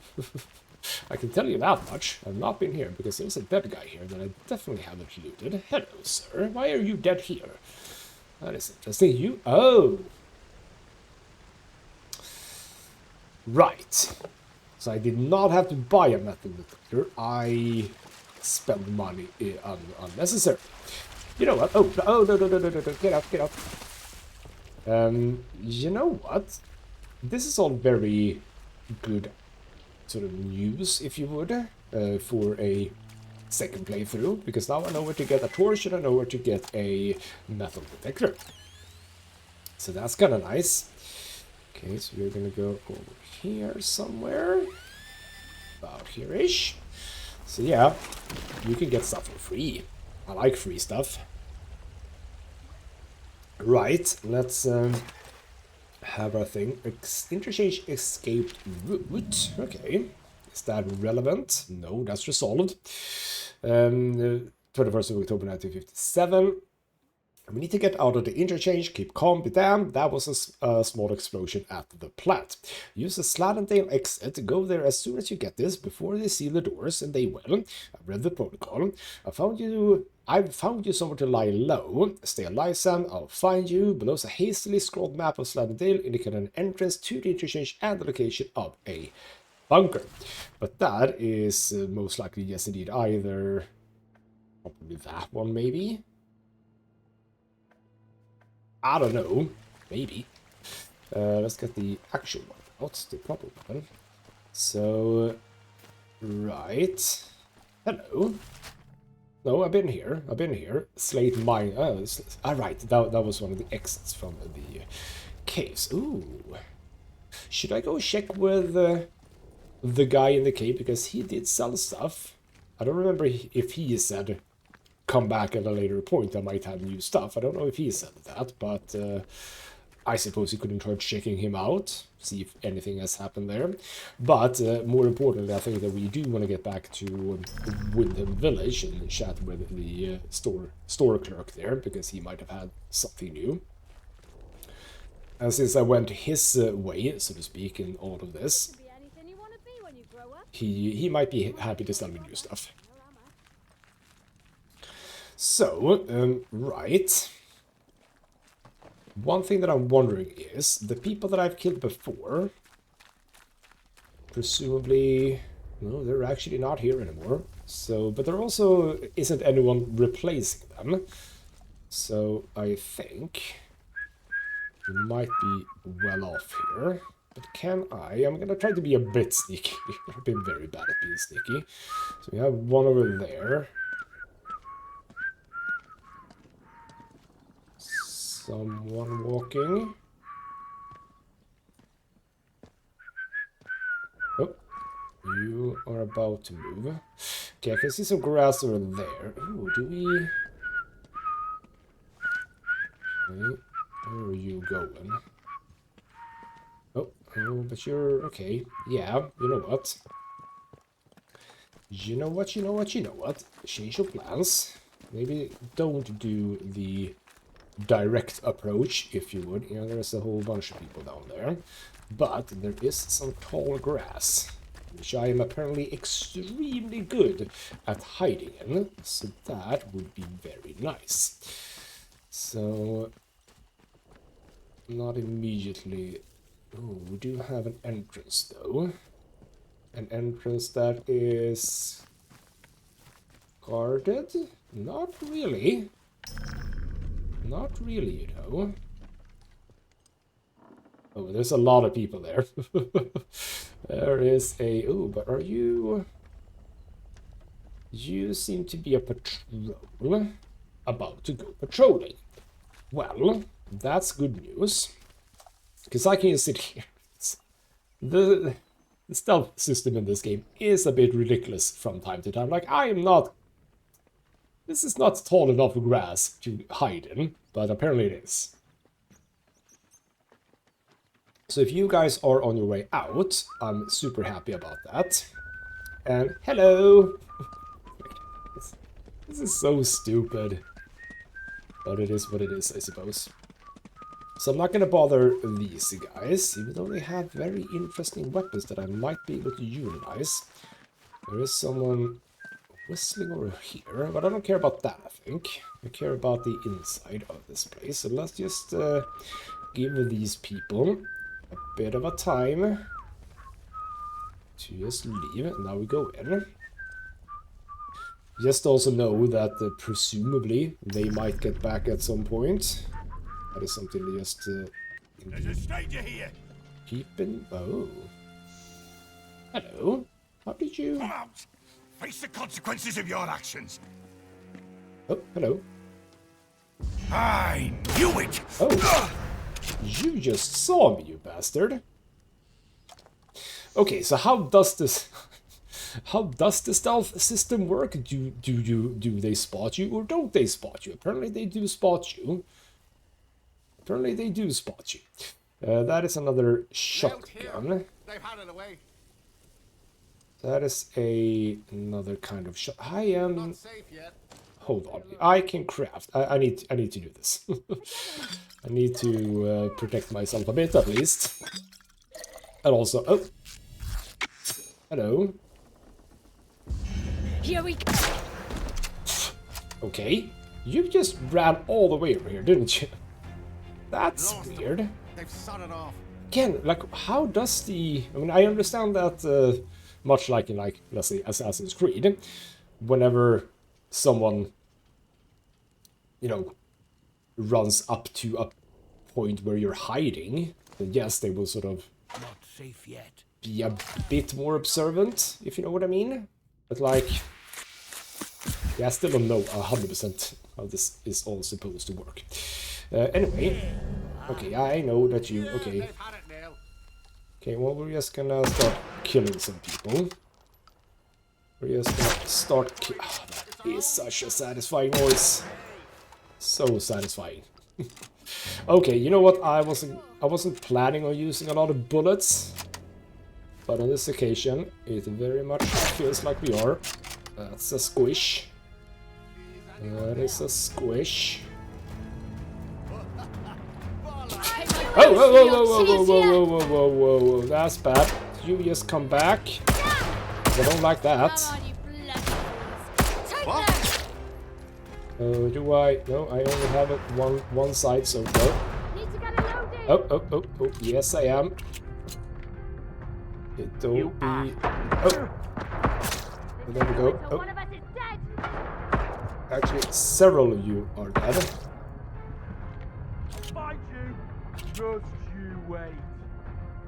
I can tell you that much. I've not been here because there's a dead guy here that I definitely haven't looted. Hello, sir. Why are you dead here? That is interesting. You... Oh! Right. So I did not have to buy a metal detector. I spend money unnecessarily. You know what? Oh, no. Get out. You know what? This is all very good sort of news, if you would, for a second playthrough, because now I know where to get a torch and I know where to get a metal detector. So that's kind of nice. Okay, so we're gonna go over here somewhere. About here-ish. So yeah, you can get stuff for free. I like free stuff. Right, let's have our thing. Interchange escaped route. Okay, is that relevant? No, that's resolved. 21st of October 1957. We need to get out of the interchange, keep calm, be damned. That was a small explosion at the plant. Use the Slatten Dale exit, go there as soon as you get this, before they seal the doors, and they will. I've read the protocol. I've found you somewhere to lie low. Stay alive, Sam, I'll find you. Below's a hastily scrawled map of Slatten Dale, indicating an entrance to the interchange and the location of a bunker. But that is most likely, yes indeed, either... probably that one, maybe? I don't know. Maybe. Let's get the actual one out, the proper one. So, right. Hello. No, I've been here. Slate mine. Oh, right. That was one of the exits from the caves. Ooh. Should I go check with the guy in the cave? Because he did sell stuff. I don't remember if he said... come back at a later point, I might have new stuff. I don't know if he said that, but I suppose you could try checking him out, see if anything has happened there. But more importantly, I think that we do want to get back to Windham Village and chat with the store clerk there, because he might have had something new. And since I went his way, so to speak, in all of this, he might be happy to sell me new stuff. So, right. One thing that I'm wondering is, the people that I've killed before, presumably, no, they're actually not here anymore. So, but there also isn't anyone replacing them. So, I think we might be well off here. But can I'm gonna try to be a bit sneaky. I've been very bad at being sneaky. So we have one over there. Someone walking. Oh, you are about to move. Okay, I can see some grass over there. Ooh, do we... Okay, where are you going? Oh, but you're... Okay, yeah, you know what? You know what? Change your plans. Maybe don't do the direct approach, if you would. You know, there's a whole bunch of people down there. But there is some tall grass, which I am apparently extremely good at hiding in. So that would be very nice. So, not immediately. Oh, we do have an entrance though. An entrance that is guarded? Not really. Not really, you know. Oh, there's a lot of people there. There is a... Oh, but are you... You seem to be a patrol about to go patrolling. Well, that's good news. Because I can sit here. The stealth system in this game is a bit ridiculous from time to time. Like, I am not... This is not tall enough grass to hide in, but apparently it is. So if you guys are on your way out, I'm super happy about that. And hello! This is so stupid. But it is what it is, I suppose. So I'm not gonna bother these guys, even though they have very interesting weapons that I might be able to utilize. There is someone whistling over here, but I don't care about that, I think. I care about the inside of this place. So let's just give these people a bit of a time to just leave. Now we go in. Just also know that presumably they might get back at some point. That is something to just There's a stranger here. keep in... Oh. Hello. How did you... Come out. Face the consequences of your actions. Oh, hello. I knew it. Oh. You just saw me, you bastard. Okay, so how does this... How does the stealth system work? Do they spot you or don't they spot you? Apparently they do spot you. Apparently they do spot you. That is another shotgun. They've had it away. That is another kind of shot. I am... Not safe yet. Hold on. I can craft. I need to do this. I need to protect myself a bit at least. And also... Oh! Hello. Here we go. Okay. You just ran all the way over here, didn't you? That's Lost them. weird. They've sodded off. Again, like, how does the... I mean, I understand that, much like in, like, let's say, Assassin's Creed, whenever someone, you know, runs up to a point where you're hiding, then yes, they will sort of Not safe yet. be a bit more observant, if you know what I mean. But, like, yeah, I still don't know 100% how this is all supposed to work. Anyway, okay, I know that you... Okay. They've had it now. Okay, well, we're just gonna start killing some people. We're just gonna start that is such a satisfying noise. So satisfying. Okay, you know what? I wasn't planning on using a lot of bullets. But on this occasion, it very much feels like we are. That's a squish. That is a squish. Oh, whoa, whoa, whoa, whoa, whoa, whoa, whoa, whoa, whoa, whoa, that's bad. You just come back. I don't like that. What? Do I? No, I only have it one side so far. Oh, yes I am. It don't be... Oh! There we go. Oh. Actually, several of you are dead. Find you. Just you wait.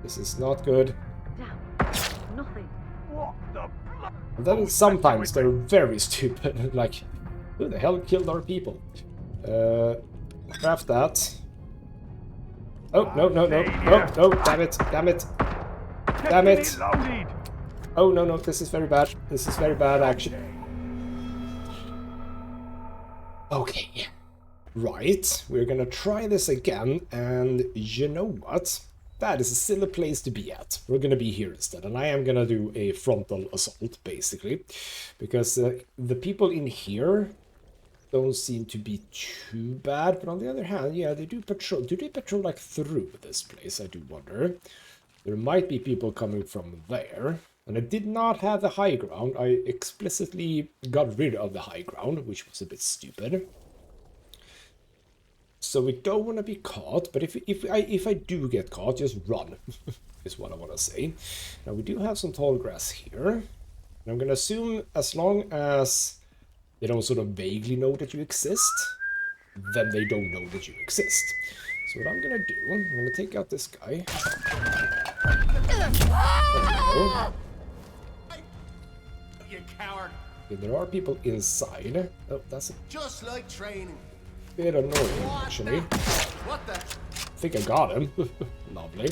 This is not good. Nothing. What the blood? And then sometimes they're very stupid. Like, who the hell killed our people? Craft that. Oh, no, damn it. Damn it. Oh, no, this is very bad. This is very bad, actually. Okay. Right, we're gonna try this again, and you know what? That is a silly place to be at. We're gonna be here instead, and I am gonna do a frontal assault, basically. Because the people in here don't seem to be too bad, but on the other hand, yeah, they do patrol. Do they patrol like through this place? I do wonder. There might be people coming from there. And I did not have the high ground. I explicitly got rid of the high ground, which was a bit stupid. So we don't want to be caught, but if I do get caught, just run, is what I want to say. Now we do have some tall grass here. And I'm going to assume as long as they don't sort of vaguely know that you exist, then they don't know that you exist. So what I'm going to do, I'm going to take out this guy. There we go. You coward. Okay, there are people inside. Oh, that's a Just like training. bit annoying, actually. What the? I think I got him. Lovely.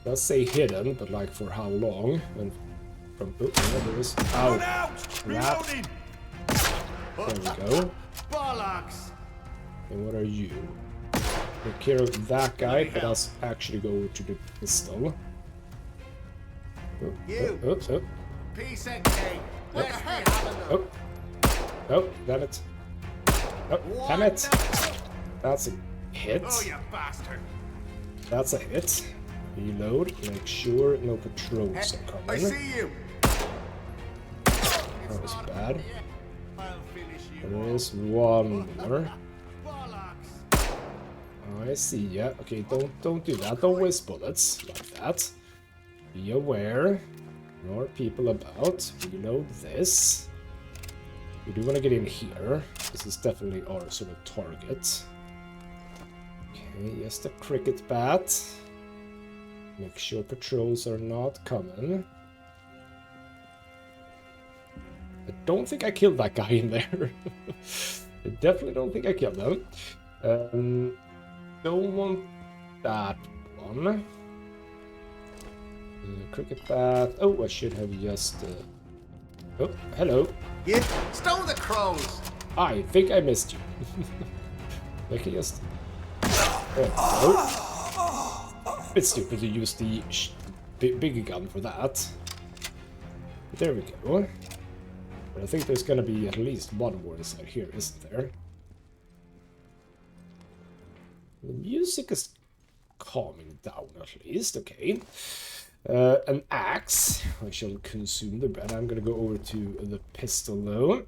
Does say hidden, but like for how long? And from there is. Ow. Crap. There we go. Bollocks. And what are you? Take care of that guy, but let's actually go to the pistol. Oh. Piece of cake. Where you having them? Oh, damn it. Oh, damn it. That's a hit. Oh, you bastard. That's a hit. Reload. Make sure no patrols are I coming. see you. That was bad. I'll finish you. There is one more. Bollocks. I see ya. Okay, don't do that. Don't waste bullets like that. Be aware. More people about. Reload this. We do want to get in here. This is definitely our sort of target. Okay, yes, the cricket bat. Make sure patrols are not coming. I don't think I killed that guy in there. I definitely don't think I killed him. Don't want that one. Cricket bat. Oh, I should have just... Oh, hello. Yeah. Stone the crows. I think I missed you. I can just... Oh. Bit stupid to use the big gun for that. There we go. But I think there's gonna be at least one more inside here, isn't there? The music is calming down at least, okay. An axe. I shall consume the bread. I'm gonna go over to the pistol though.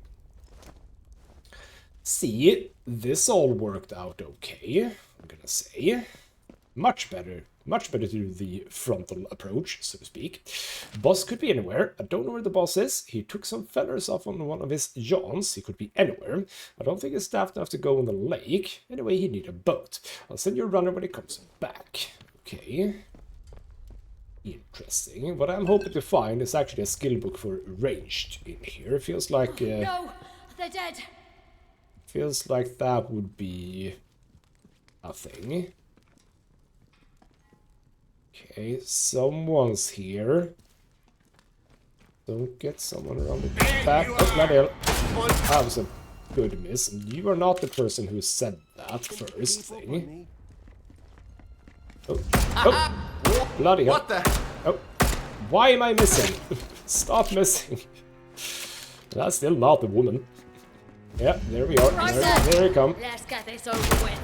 See, this all worked out okay, I'm gonna say. Much better to do the frontal approach, so to speak. Boss could be anywhere. I don't know where the boss is. He took some feathers off on one of his yawns. He could be anywhere. I don't think he's staffed enough to go on the lake. Anyway, he need a boat. I'll send you a runner when he comes back. Okay. Interesting. What I'm hoping to find is actually a skill book for ranged in here. Feels like... No, they're dead. Feels like that would be a thing. Okay, someone's here. Don't get someone around the back. Oh, bloody hell. That was a good miss. And you are not the person who said that first thing. Oh, oh, bloody hell. What the? Oh, why am I missing? Stop missing. That's still not the woman. Yeah, there we are. Right There we come. Let's get this over with.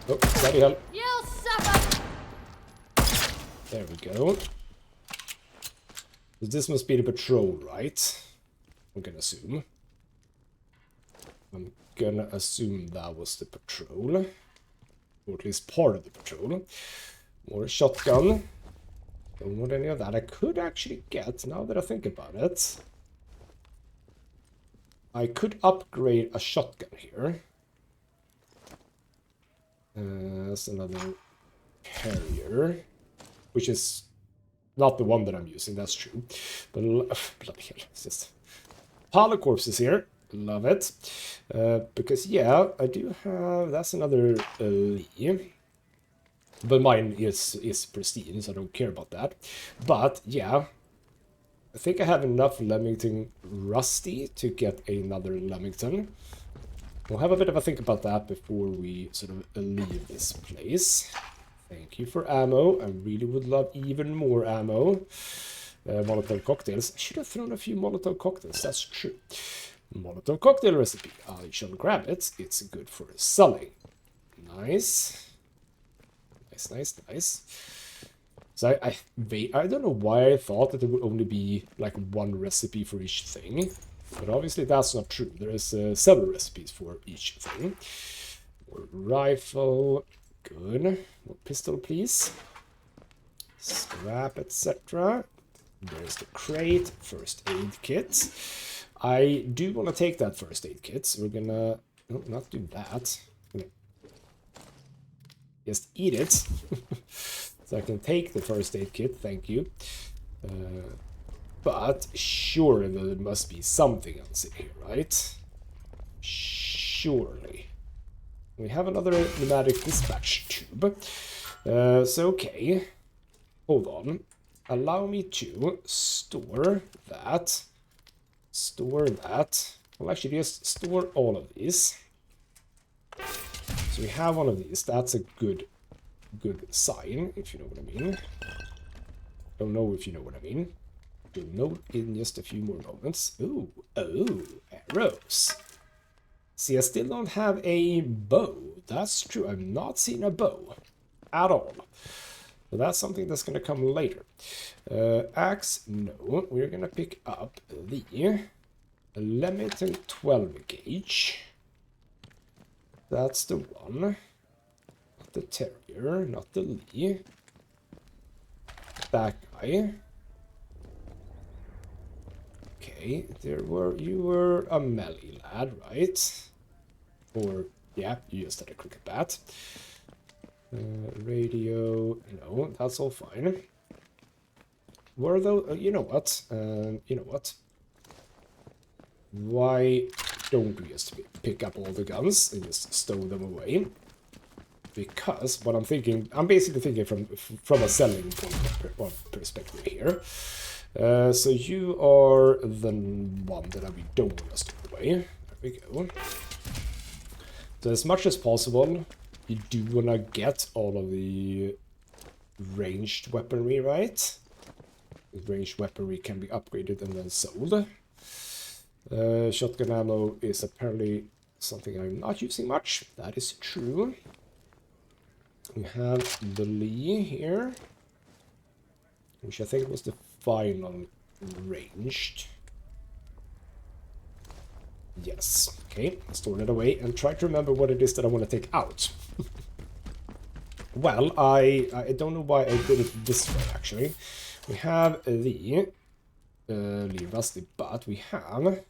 Oh, bloody hell. You'll suffer. There we go. So this must be the patrol, right? I'm gonna assume. I'm gonna assume that was the patrol. Or at least part of the patrol. More shotgun. Don't want any of that. I could actually get, now that I think about it, I could upgrade a shotgun here. That's another carrier. Which is not the one that I'm using, that's true. But bloody hell, it's just pile of corpses here. Love it. Because yeah, I do have, that's another Lee. But mine is pristine, so I don't care about that. But yeah, I think I have enough Leamington Rusty to get another Leamington. We'll have a bit of a think about that before we sort of leave this place. Thank you for ammo. I really would love even more ammo. Molotov cocktails. I should have thrown a few Molotov cocktails, that's true. Molotov cocktail recipe. I shall grab it. It's good for selling. Nice. Nice, nice, nice. So I don't know why I thought that there would only be like one recipe for each thing. But obviously that's not true. There is several recipes for each thing. More rifle. Good. More pistol, please. Scrap, etc. There's the crate. First aid kit. I do want to take that first aid kit. So we're gonna... No, not do that. Just eat it. So I can take the first aid kit. Thank you. But surely there must be something else in here, right? Surely. We have another pneumatic dispatch tube. So, okay. Hold on. Allow me to store that. Store that. Well, actually, just store all of these. So we have one of these. That's a good sign, if you know what I mean. Don't know if you know what I mean. You'll know in just a few more moments. Ooh, oh, arrows. See, I still don't have a bow. That's true. I've not seen a bow at all. So that's something that's going to come later. Axe, no. We're going to pick up the Leamington 12 gauge. That's the one. Not the Terrier, not the Lee. That guy. Okay, you were a melee lad, right? Or, yeah, you just had a cricket bat. Radio, no, that's all fine. Were those, you know what? Why don't we just pick up all the guns and just stow them away? Because what I'm thinking, I'm basically thinking from a selling point of perspective here. So you are the one that we don't want to stow away. There we go. So as much as possible, you do want to get all of the ranged weaponry, right? The ranged weaponry can be upgraded and then sold. Shotgun ammo is apparently something I'm not using much. That is true. We have the Lee here, which I think was the final ranged. Yes. Okay, store it away and try to remember what it is that I want to take out. Well, I don't know why I did it this way, actually. We have the Lee Rusty, but we have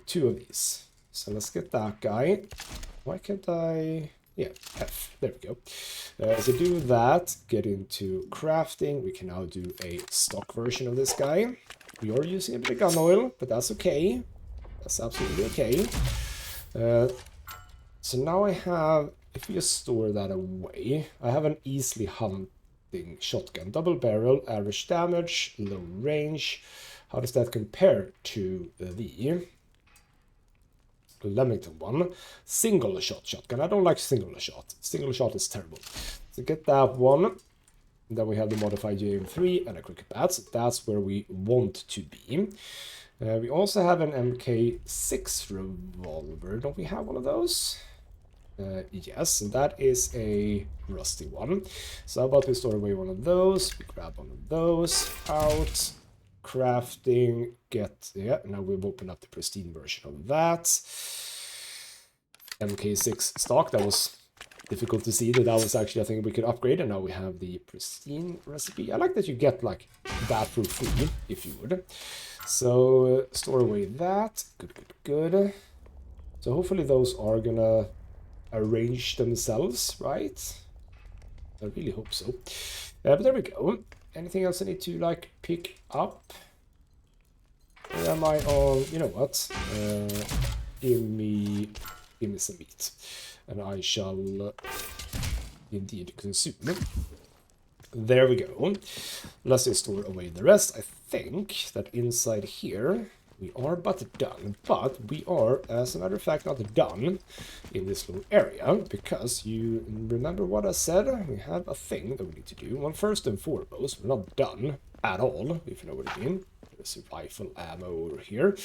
two of these. So let's get that guy. Why can't I... Yeah, F. There we go. So do that, get into crafting. We can now do a stock version of this guy. We are using a bit of gun oil, but that's okay. That's absolutely okay. So now I have, if we just store that away, I have an easily hunting shotgun. Double barrel, average damage, low range. How does that compare to the Leamington one? Single shot shotgun. I don't like single shot. Single shot is terrible. So get that one. Then we have the modified JM3 and a cricket bat. So that's where we want to be. We also have an MK6 revolver. Don't we have one of those? Yes, and that is a rusty one. So how about we store away one of those? We grab one of those out. Crafting, get, yeah, now we've opened up the pristine version of that. MK6 stock, that was difficult to see that was actually a thing we could upgrade, and now we have the pristine recipe. I like that you get like that for free, if you would. So store away that, good. So hopefully those are gonna arrange themselves, right? I really hope so. But there we go. Anything else I need to like pick up? Or am I on? You know what? Give me some meat, and I shall indeed consume. There we go. Let's just store away the rest. I think that inside here we are but done, but we are, as a matter of fact, not done in this little area, because you remember what I said? We have a thing that we need to do. Well, first and foremost, we're not done at all, if you know what I mean. There's a rifle ammo over here.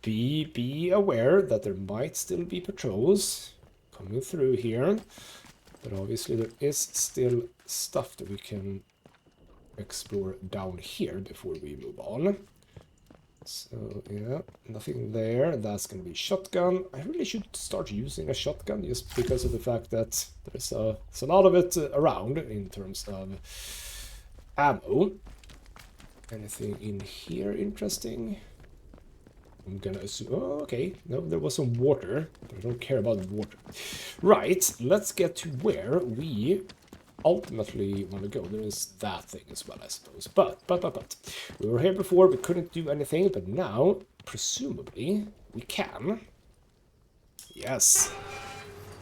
Be aware that there might still be patrols coming through here. But obviously there is still stuff that we can explore down here before we move on. So, yeah, nothing there. That's going to be shotgun. I really should start using a shotgun just because of the fact that there's a lot of it around in terms of ammo. Anything in here interesting? I'm gonna assume... Oh, okay. No, there was some water, but I don't care about water. Right, let's get to where we ultimately want to go. There is that thing as well, I suppose. But. We were here before, we couldn't do anything, but now, presumably, we can. Yes.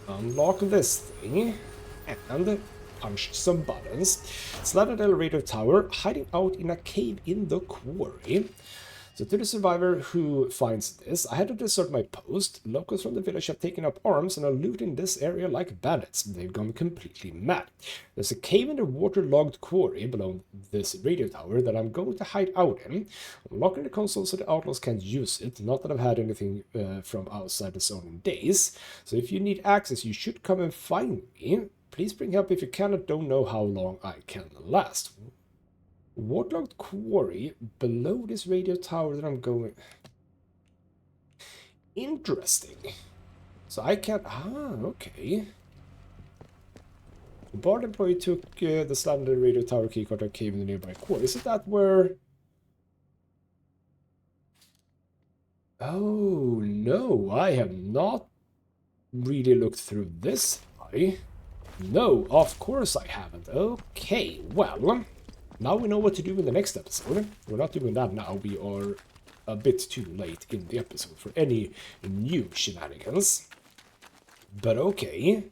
Unlock this thing, and punch some buttons. Slatten Dale radio tower, hiding out in a cave in the quarry. So to the survivor who finds this, I had to desert my post. Locals from the village have taken up arms and are looting this area like bandits. They've gone completely mad. There's a cave in the waterlogged quarry below this radio tower that I'm going to hide out in. I'm locking the console so the outlaws can't use it. Not that I've had anything from outside the zone in days. So if you need access, you should come and find me. Please bring help if you can. I don't know how long I can last. Waterlogged quarry below this radio tower that I'm going. Interesting. So I can't. Okay. The bard employee took the Slatten Dale radio tower keycard and came in the nearby quarry. Isn't that where? Oh no, I have not really looked through this. No, of course I haven't. Okay, well. Now we know what to do in the next episode. We're not doing that now. We are a bit too late in the episode for any new shenanigans. But okay,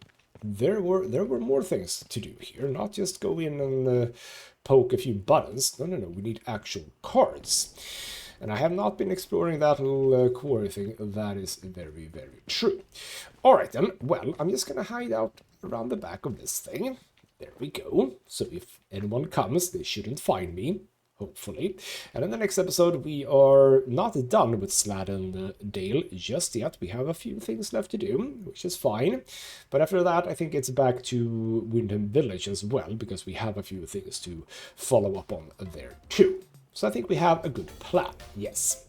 there were more things to do here. Not just go in and poke a few buttons. No, we need actual cards. And I have not been exploring that little quarry thing. That is very, very true. Alright then, well, I'm just gonna hide out around the back of this thing. There we go. So if anyone comes, they shouldn't find me, hopefully. And in the next episode, we are not done with Slatten Dale just yet. We have a few things left to do, which is fine. But after that, I think it's back to Windham Village as well, because we have a few things to follow up on there too. So I think we have a good plan, yes.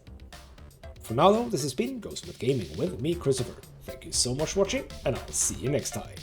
For now though, this has been ghostmutgaming with me, Christopher. Thank you so much for watching, and I'll see you next time.